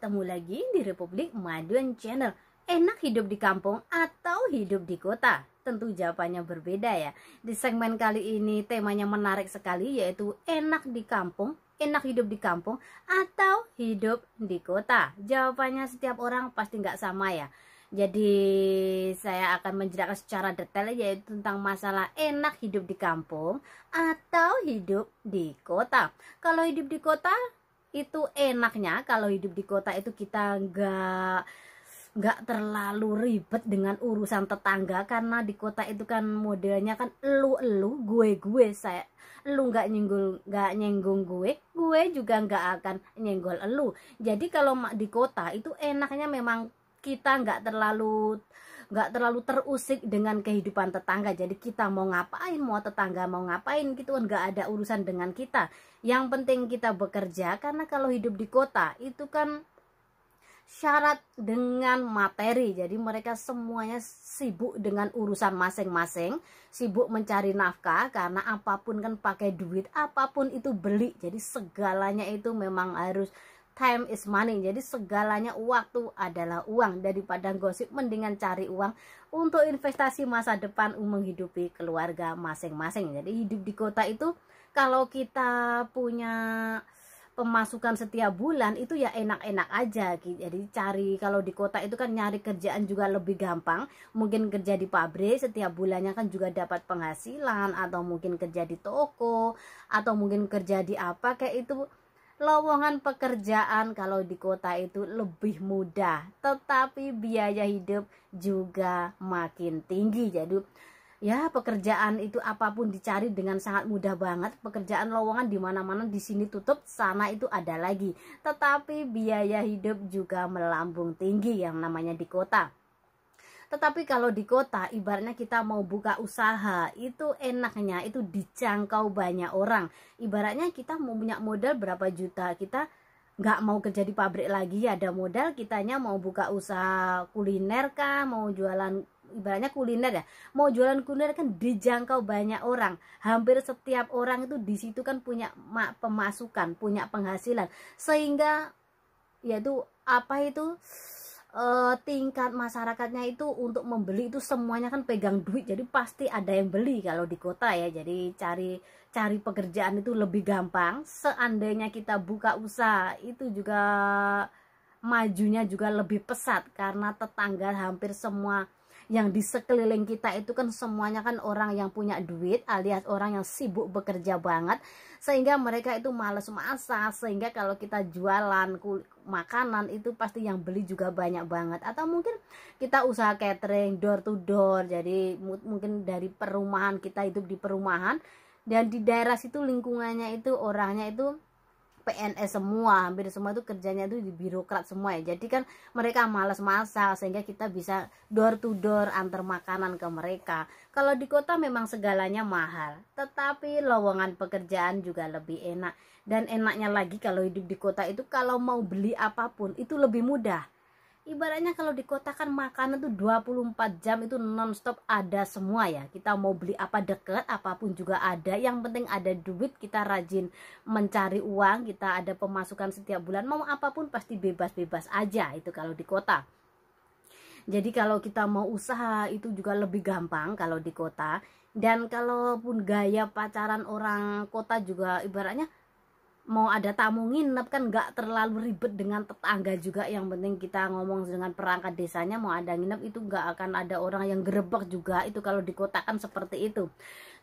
ketemu lagi di Republik Maduan Channel. Enak hidup di kampung atau hidup di kota? Tentu jawabannya berbeda ya. Di segmen kali ini temanya menarik sekali, yaitu enak di kampung, enak hidup di kampung atau hidup di kota. Jawabannya setiap orang pasti nggak sama ya. Jadi saya akan menjelaskan secara detail yaitu tentang masalah enak hidup di kampung atau hidup di kota. Kalau hidup di kota itu enaknya, kalau hidup di kota itu kita nggak terlalu ribet dengan urusan tetangga, karena di kota itu kan modelnya kan elu gue saya, lu nggak nyenggung gue juga nggak akan nyenggol elu. Jadi kalau di kota itu enaknya memang kita nggak terlalu terusik dengan kehidupan tetangga. Jadi kita mau ngapain, mau tetangga mau ngapain gitu kan nggak ada urusan dengan kita. Yang penting kita bekerja, karena kalau hidup di kota itu kan syarat dengan materi. Jadi mereka semuanya sibuk dengan urusan masing-masing, sibuk mencari nafkah, karena apapun kan pakai duit, apapun itu beli. Jadi segalanya itu memang harus time is money. Jadi segalanya, waktu adalah uang. Daripada gosip, mendingan cari uang untuk investasi masa depan, menghidupi keluarga masing-masing. Jadi hidup di kota itu kalau kita punya pemasukan setiap bulan itu ya enak-enak aja. Jadi kalau di kota itu kan nyari kerjaan juga lebih gampang. Mungkin kerja di pabrik setiap bulannya kan juga dapat penghasilan, atau mungkin kerja di toko, atau mungkin kerja di apa kayak itu. Lowongan pekerjaan kalau di kota itu lebih mudah, tetapi biaya hidup juga makin tinggi. Jadi ya pekerjaan itu apapun dicari dengan sangat mudah banget. Pekerjaan lowongan di mana-mana, di sini tutup, sana itu ada lagi. Tetapi biaya hidup juga melambung tinggi yang namanya di kota. Tetapi kalau di kota, ibaratnya kita mau buka usaha, itu enaknya itu dijangkau banyak orang. Ibaratnya kita mau punya modal berapa juta, kita nggak mau kerja di pabrik lagi, ada modal, kitanya mau buka usaha kuliner kah, mau jualan, ibaratnya kuliner ya, mau jualan kuliner kan dijangkau banyak orang. Hampir setiap orang itu di situ kan punya pemasukan, punya penghasilan, sehingga yaitu tingkat masyarakatnya itu untuk membeli itu semuanya kan pegang duit, jadi pasti ada yang beli kalau di kota ya. Jadi cari pekerjaan itu lebih gampang. Seandainya kita buka usaha itu juga majunya juga lebih pesat, karena tetangga hampir semua yang di sekeliling kita itu kan semuanya kan orang yang punya duit, alias orang yang sibuk bekerja banget, sehingga mereka itu males masak. Sehingga kalau kita jualan makanan itu pasti yang beli juga banyak banget. Atau mungkin kita usaha catering door to door, jadi mungkin dari perumahan, kita hidup di perumahan dan di daerah situ lingkungannya itu orangnya itu PNS semua, hampir semua itu kerjanya itu di birokrat semua ya. Jadi kan mereka malas masak, sehingga kita bisa door to door antar makanan ke mereka. Kalau di kota memang segalanya mahal, tetapi lowongan pekerjaan juga lebih enak. Dan enaknya lagi kalau hidup di kota itu, kalau mau beli apapun itu lebih mudah. Ibaratnya kalau di kota kan makanan tuh 24 jam itu nonstop ada semua ya. Kita mau beli apa deket, apapun juga ada. Yang penting ada duit, kita rajin mencari uang, kita ada pemasukan setiap bulan. Mau apapun pasti bebas-bebas aja itu kalau di kota. Jadi kalau kita mau usaha itu juga lebih gampang kalau di kota. Dan kalaupun gaya pacaran orang kota juga, ibaratnya mau ada tamu nginep kan nggak terlalu ribet dengan tetangga juga. Yang penting kita ngomong dengan perangkat desanya, mau ada nginep itu nggak akan ada orang yang gerebek juga. Itu kalau di kota kan seperti itu.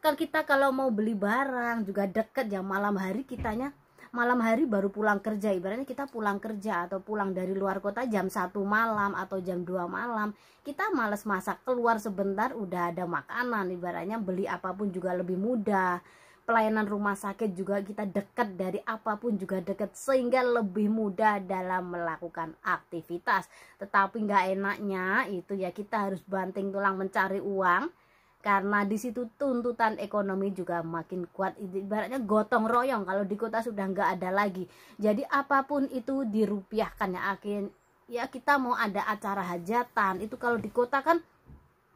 Kan kita kalau mau beli barang juga deket ya, malam hari baru pulang kerja. Ibaratnya kita pulang kerja atau pulang dari luar kota jam 1 malam atau jam 2 malam, kita males masak, keluar sebentar udah ada makanan. Ibaratnya beli apapun juga lebih mudah. Pelayanan rumah sakit juga kita dekat, dari apapun juga dekat, sehingga lebih mudah dalam melakukan aktivitas. Tetapi nggak enaknya itu ya kita harus banting tulang mencari uang, karena di situ tuntutan ekonomi juga makin kuat. Ibaratnya gotong royong, kalau di kota sudah nggak ada lagi. Jadi apapun itu dirupiahkan ya. Ya kita mau ada acara hajatan itu kalau di kota kan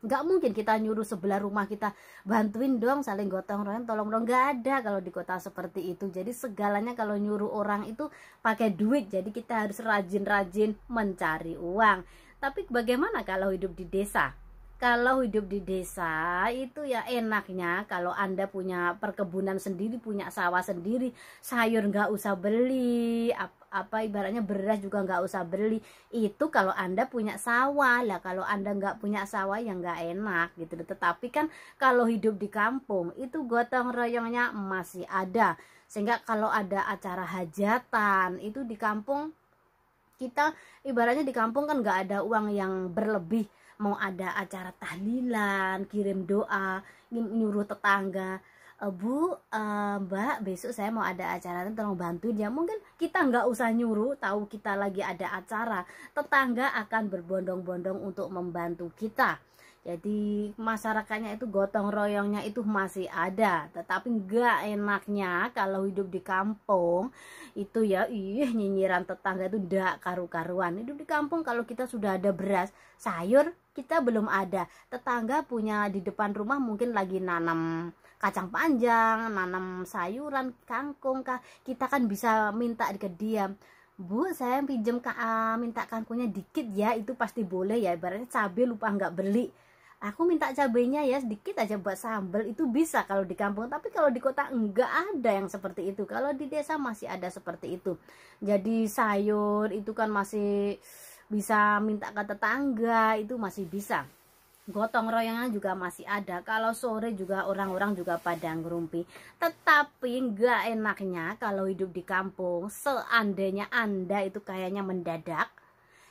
Nggak mungkin kita nyuruh sebelah rumah kita bantuin dong, saling gotong royong, tolong dong, nggak ada kalau di kota seperti itu. Jadi segalanya kalau nyuruh orang itu pakai duit, jadi kita harus rajin-rajin mencari uang. Tapi bagaimana kalau hidup di desa? Kalau hidup di desa itu ya enaknya kalau Anda punya perkebunan sendiri, punya sawah sendiri, sayur nggak usah beli, apa ibaratnya beras juga nggak usah beli. Itu kalau Anda punya sawah lah. Kalau Anda nggak punya sawah ya nggak enak gitu. Tetapi kan kalau hidup di kampung itu gotong royongnya masih ada. Sehingga kalau ada acara hajatan itu di kampung, kita ibaratnya di kampung kan nggak ada uang yang berlebih. Mau ada acara tahlilan, kirim doa, nyuruh tetangga, Bu, Mbak, besok saya mau ada acara, tolong bantuin ya. Mungkin kita nggak usah nyuruh, tahu kita lagi ada acara, tetangga akan berbondong-bondong untuk membantu kita. Jadi masyarakatnya itu gotong royongnya itu masih ada. Tetapi nggak enaknya kalau hidup di kampung itu ya, nyinyiran tetangga itu ndak karu-karuan. Hidup di kampung kalau kita sudah ada beras, sayur kita belum ada, tetangga punya di depan rumah mungkin lagi nanam kacang panjang, nanam sayuran, kangkung, kita kan bisa minta ke dia, Bu, saya pinjem minta kangkungnya dikit ya. Itu pasti boleh ya, ibaratnya cabai lupa nggak beli, aku minta cabainya ya sedikit aja buat sambal, itu bisa kalau di kampung. Tapi kalau di kota enggak ada yang seperti itu. Kalau di desa masih ada seperti itu. Jadi sayur itu kan masih bisa minta ke tetangga, itu masih bisa. Gotong royongnya juga masih ada. Kalau sore juga orang-orang juga pada ngerumpi. Tetapi enggak enaknya kalau hidup di kampung, seandainya Anda itu kayaknya mendadak.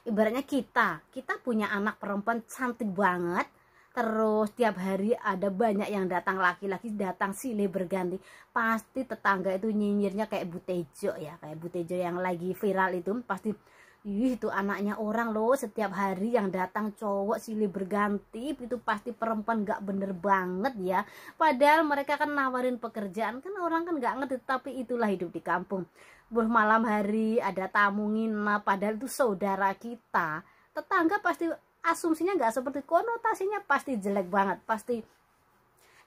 Ibaratnya kita punya anak perempuan cantik banget, terus tiap hari ada banyak yang datang, laki-laki datang silih berganti, pasti tetangga itu nyinyirnya kayak Bu Tejo ya, kayak Bu Tejo yang lagi viral itu. Pasti, itu anaknya orang loh, setiap hari yang datang cowok silih berganti, itu pasti perempuan gak bener banget ya. Padahal mereka kan nawarin pekerjaan, kan orang kan gak ngerti. Tapi itulah hidup di kampung. Malam hari ada tamu nginap, padahal itu saudara kita. Tetangga pasti asumsinya nggak seperti, konotasinya pasti jelek banget. Pasti,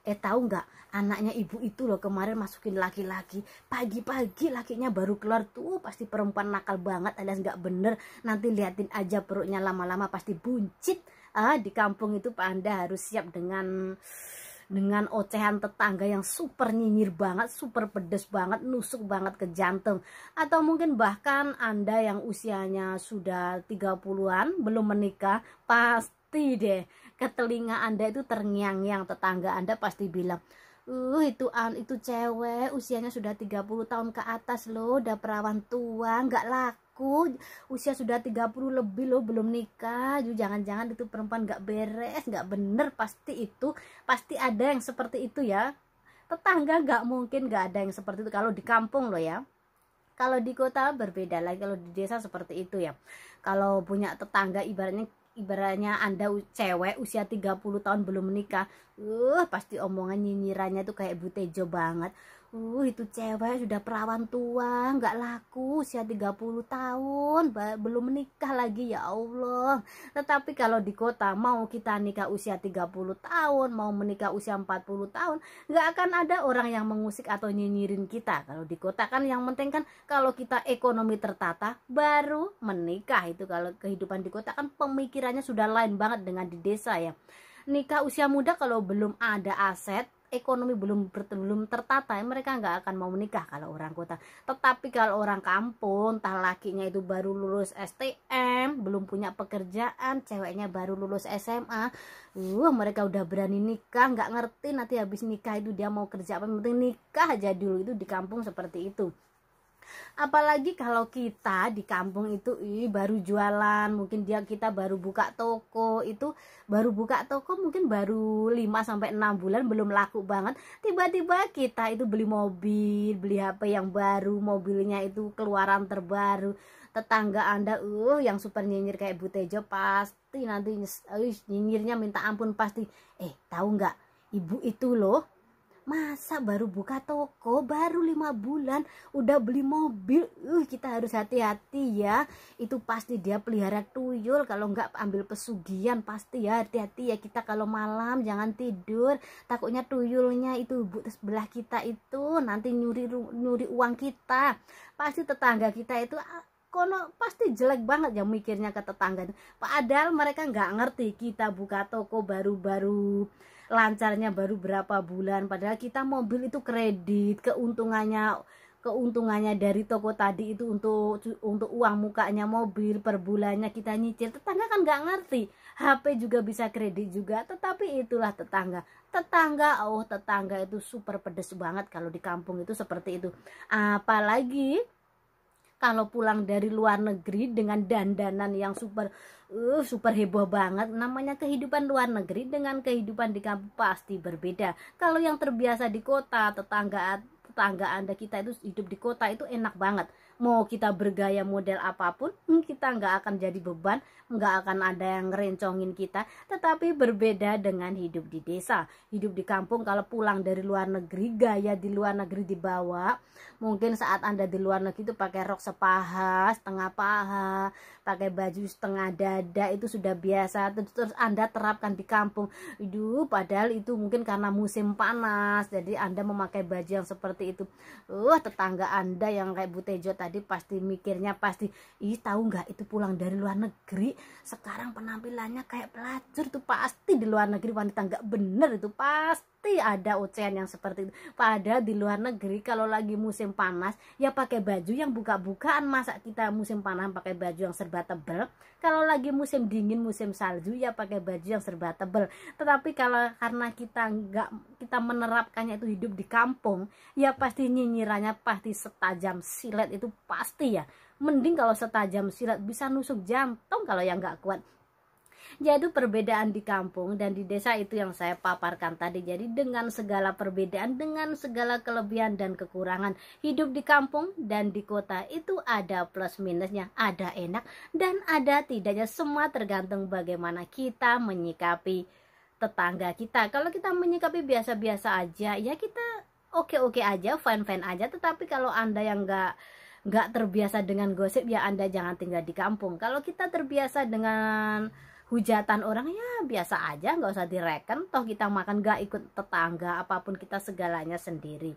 tahu nggak, anaknya ibu itu loh kemarin masukin laki-laki, pagi-pagi lakinya baru keluar tuh, pasti perempuan nakal banget alias nggak bener, nanti liatin aja perutnya lama-lama pasti buncit. Di kampung itu Anda harus siap dengan ocehan tetangga yang super nyinyir banget, super pedes banget, nusuk banget ke jantung. Atau mungkin bahkan Anda yang usianya sudah 30-an belum menikah, pasti deh ke telinga Anda itu terngiang-ngiang, tetangga Anda pasti bilang, itu cewek usianya sudah 30 tahun ke atas loh, udah perawan tua, nggak laku, usia sudah 30 lebih loh belum nikah, jangan-jangan itu perempuan nggak beres, nggak bener. Pasti ada yang seperti itu ya. Tetangga nggak mungkin nggak ada yang seperti itu kalau di kampung loh ya. Kalau di kota berbeda lagi, kalau di desa seperti itu ya. Kalau punya tetangga ibaratnya Anda cewek usia 30 tahun belum menikah, pasti omongan nyinyirannya tuh kayak Bu Tejo banget. Itu cewek sudah perawan tua, nggak laku, usia 30 tahun belum menikah lagi, ya Allah. Tetapi kalau di kota, mau kita nikah usia 30 tahun, mau menikah usia 40 tahun, nggak akan ada orang yang mengusik atau nyinyirin kita. Kalau di kota kan yang penting kan kalau kita ekonomi tertata baru menikah. Itu kalau kehidupan di kota kan pemikirannya sudah lain banget dengan di desa ya. Nikah usia muda kalau belum ada aset, ekonomi belum tertata, mereka nggak akan mau menikah kalau orang kota. Tetapi kalau orang kampung, entah lakinya itu baru lulus STM, belum punya pekerjaan, ceweknya baru lulus SMA, mereka udah berani nikah, nggak ngerti nanti habis nikah itu dia mau kerja apa, penting nikah aja dulu. Itu di kampung seperti itu. Apalagi kalau kita di kampung itu baru jualan, mungkin kita baru buka toko, itu baru buka toko mungkin baru 5-6 bulan, belum laku banget, tiba-tiba kita itu beli mobil, beli HP yang baru, mobilnya itu keluaran terbaru. Tetangga Anda yang super nyinyir kayak Bu Tejo pasti nanti nyinyirnya minta ampun pasti. Tahu nggak, ibu itu loh Masa baru buka toko, baru 5 bulan udah beli mobil. Kita harus hati-hati ya. Itu pasti dia pelihara tuyul, kalau nggak ambil pesugihan pasti ya. Hati-hati ya kita kalau malam jangan tidur, takutnya tuyulnya itu sebelah kita itu nanti nyuri uang kita. Pasti tetangga kita itu kono pasti jelek banget ya mikirnya ke tetangga. Padahal mereka nggak ngerti kita buka toko baru-baru lancarnya baru berapa bulan, padahal kita mobil itu kredit, keuntungannya dari toko tadi itu untuk uang mukanya mobil, per bulannya kita nyicil. Tetangga kan nggak ngerti, HP juga bisa kredit juga. Tetapi itulah tetangga itu super pedes banget kalau di kampung itu seperti itu. Apalagi kalau pulang dari luar negeri dengan dandanan yang super heboh banget. Namanya kehidupan luar negeri dengan kehidupan di kampung pasti berbeda. Kalau yang terbiasa di kota, tetangga Anda kita itu hidup di kota itu enak banget. Mau kita bergaya model apapun, kita nggak akan jadi beban, nggak akan ada yang ngerencongin kita. Tetapi berbeda dengan hidup di desa, hidup di kampung. Kalau pulang dari luar negeri, gaya di luar negeri dibawa. Mungkin saat Anda di luar negeri itu pakai rok sepaha, setengah paha, pakai baju setengah dada, itu sudah biasa. Terus Anda terapkan di kampung. Padahal itu mungkin karena musim panas, jadi Anda memakai baju yang seperti itu. Tetangga Anda yang kayak Bu Tejo tadi pasti mikirnya tahu nggak itu pulang dari luar negeri, sekarang penampilannya kayak pelacur. Tuh pasti di luar negeri wanita nggak bener, itu pasti ada ocehan yang seperti itu. Padahal di luar negeri kalau lagi musim panas ya pakai baju yang buka-bukaan. Masa kita musim panas pakai baju yang serba tebal? Kalau lagi musim dingin, musim salju ya pakai baju yang serba tebal. Tetapi karena kita menerapkannya itu hidup di kampung, ya pasti nyinyirannya pasti setajam silet. Itu pasti ya. Mending kalau setajam silet, bisa nusuk jantung kalau yang nggak kuat. Jadi perbedaan di kampung dan di desa itu yang saya paparkan tadi. Jadi dengan segala perbedaan, dengan segala kelebihan dan kekurangan, hidup di kampung dan di kota itu ada plus minusnya, ada enak dan ada tidaknya. Semua tergantung bagaimana kita menyikapi tetangga kita. Kalau kita menyikapi biasa-biasa aja, ya kita oke-oke aja, fine-fine aja. Tetapi kalau Anda yang nggak terbiasa dengan gosip, ya Anda jangan tinggal di kampung. Kalau kita terbiasa dengan hujatan orang, ya biasa aja, nggak usah direken. Toh kita makan nggak ikut tetangga, apapun kita segalanya sendiri.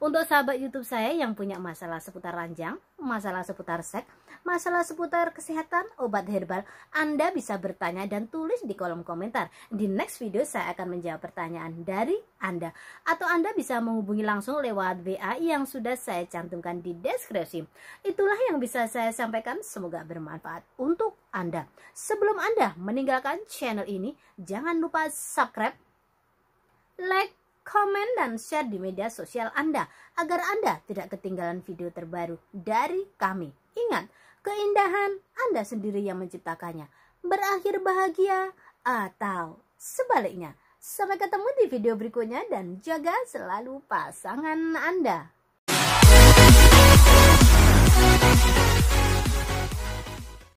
Untuk sahabat YouTube saya yang punya masalah seputar ranjang, masalah seputar seks, masalah seputar kesehatan, obat herbal, Anda bisa bertanya dan tulis di kolom komentar. Di next video saya akan menjawab pertanyaan dari Anda. Atau Anda bisa menghubungi langsung lewat WA yang sudah saya cantumkan di deskripsi. Itulah yang bisa saya sampaikan, semoga bermanfaat untuk Anda. Sebelum Anda meninggalkan channel ini, jangan lupa subscribe, like, komen, dan share di media sosial Anda agar Anda tidak ketinggalan video terbaru dari kami. Ingat, keindahan Anda sendiri yang menciptakannya. Berakhir bahagia atau sebaliknya. Sampai ketemu di video berikutnya dan jaga selalu pasangan Anda.